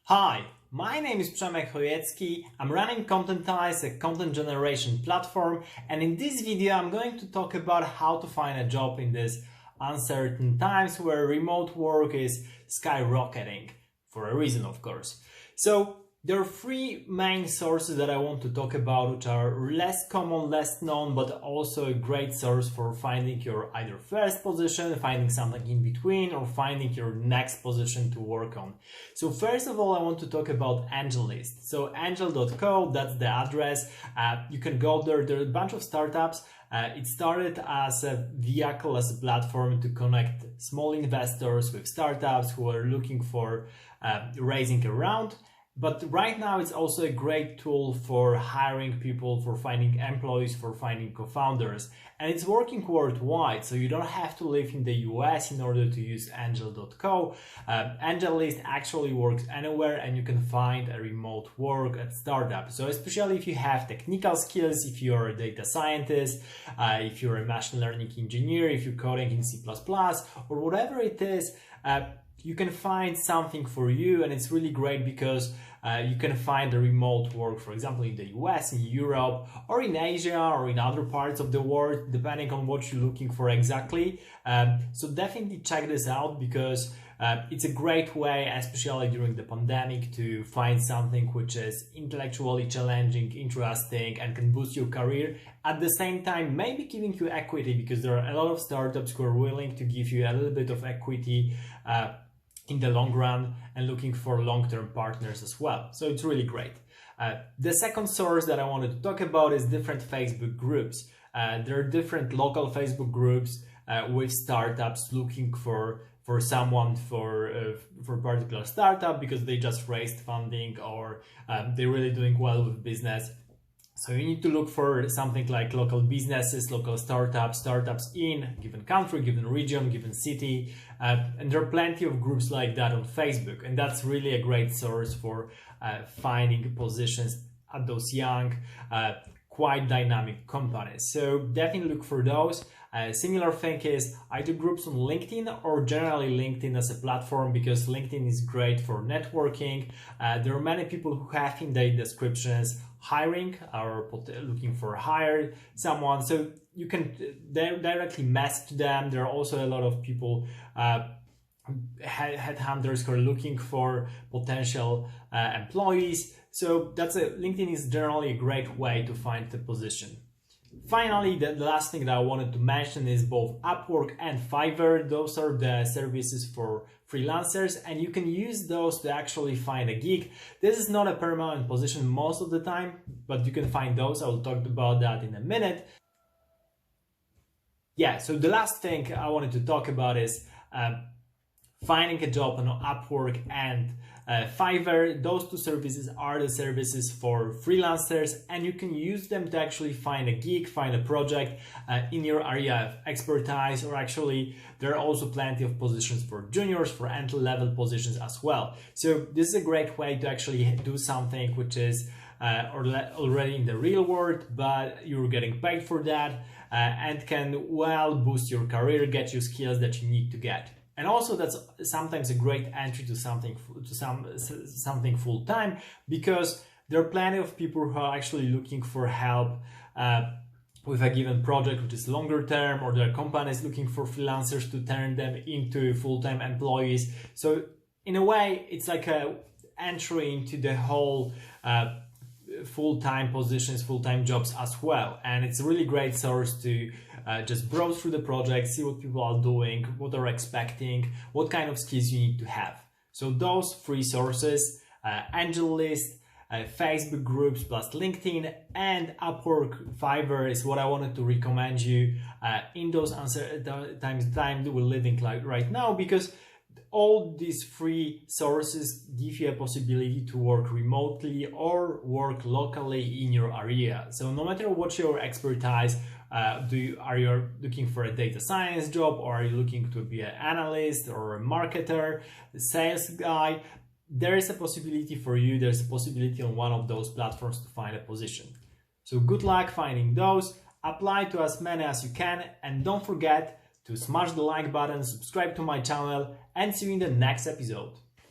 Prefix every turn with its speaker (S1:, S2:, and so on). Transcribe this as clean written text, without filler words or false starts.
S1: Hi, my name is Przemek Chojecki. I'm running Contentize, a content generation platform, and in this video I'm going to talk about how to find a job in these uncertain times where remote work is skyrocketing, for a reason of course. So there are three main sources that I want to talk about, which are less common, less known, but also a great source for finding your either first position, finding something in between, or finding your next position to work on. So first of all, I want to talk about AngelList. So angel.co, that's the address. You can go there. There are a bunch of startups. It started as a vehicle, as a platform to connect small investors with startups who are looking for raising a round. But right now it's also a great tool for hiring people, for finding employees, for finding co-founders. And it's working worldwide, so you don't have to live in the US in order to use angel.co. AngelList actually works anywhere, and you can find a remote work at startup. So especially if you have technical skills, if you're a data scientist, if you're a machine learning engineer, if you're coding in C++, or whatever it is, you can find something for you. And it's really great because you can find a remote work, for example, in the US, in Europe, or in Asia, or in other parts of the world, depending on what you're looking for exactly. So definitely check this out, because it's a great way, especially during the pandemic, to find something which is intellectually challenging, interesting, and can boost your career. At the same time, maybe giving you equity, because there are a lot of startups who are willing to give you a little bit of equity in the long run, and looking for long-term partners as well. So it's really great. The second source that I wanted to talk about is different Facebook groups. There are different local Facebook groups with startups looking for someone for a particular startup because they just raised funding, or they're really doing well with business. So you need to look for something like local businesses, local startups in a given country, given region, given city. And there are plenty of groups like that on Facebook. And that's really a great source for finding positions at those young, quite dynamic companies. So definitely look for those. Similar thing is either groups on LinkedIn, or generally LinkedIn as a platform, because LinkedIn is great for networking. There are many people who have in their descriptions hiring or looking for hire someone, so you can directly message them. There are also a lot of people, headhunters, who are looking for potential employees. So LinkedIn is generally a great way to find the position. Finally, the last thing that I wanted to mention is both Upwork and Fiverr. Those are the services for freelancers, and you can use those to actually find a gig. This is not a permanent position most of the time, but you can find those. I'll talk about that in a minute. Yeah, so the last thing I wanted to talk about is finding a job on Upwork and Fiverr. Those two services are the services for freelancers, and you can use them to actually find a gig, find a project in your area of expertise, or actually there are also plenty of positions for juniors, for entry-level positions as well. So this is a great way to actually do something which is already in the real world, but you're getting paid for that, and can well boost your career, get you skills that you need to get. And also that's sometimes a great entry to something full-time, because there are plenty of people who are actually looking for help with a given project which is longer term, or there are companies looking for freelancers to turn them into full-time employees. So in a way, it's like a entry into the whole full-time positions, full-time jobs as well. And it's a really great source to just browse through the project, see what people are doing, what they're expecting, what kind of skills you need to have. So those three sources, AngelList, Facebook groups plus LinkedIn, and Upwork, Fiverr, is what I wanted to recommend you in those uncertain times that we're living like right now, because all these three sources give you a possibility to work remotely or work locally in your area. So no matter what your expertise, are you looking for a data science job, or are you looking to be an analyst or a marketer, a sales guy, there is a possibility for you. There's a possibility on one of those platforms to find a position. So good luck finding those. Apply to as many as you can, and don't forget to smash the like button, subscribe to my channel, and see you in the next episode.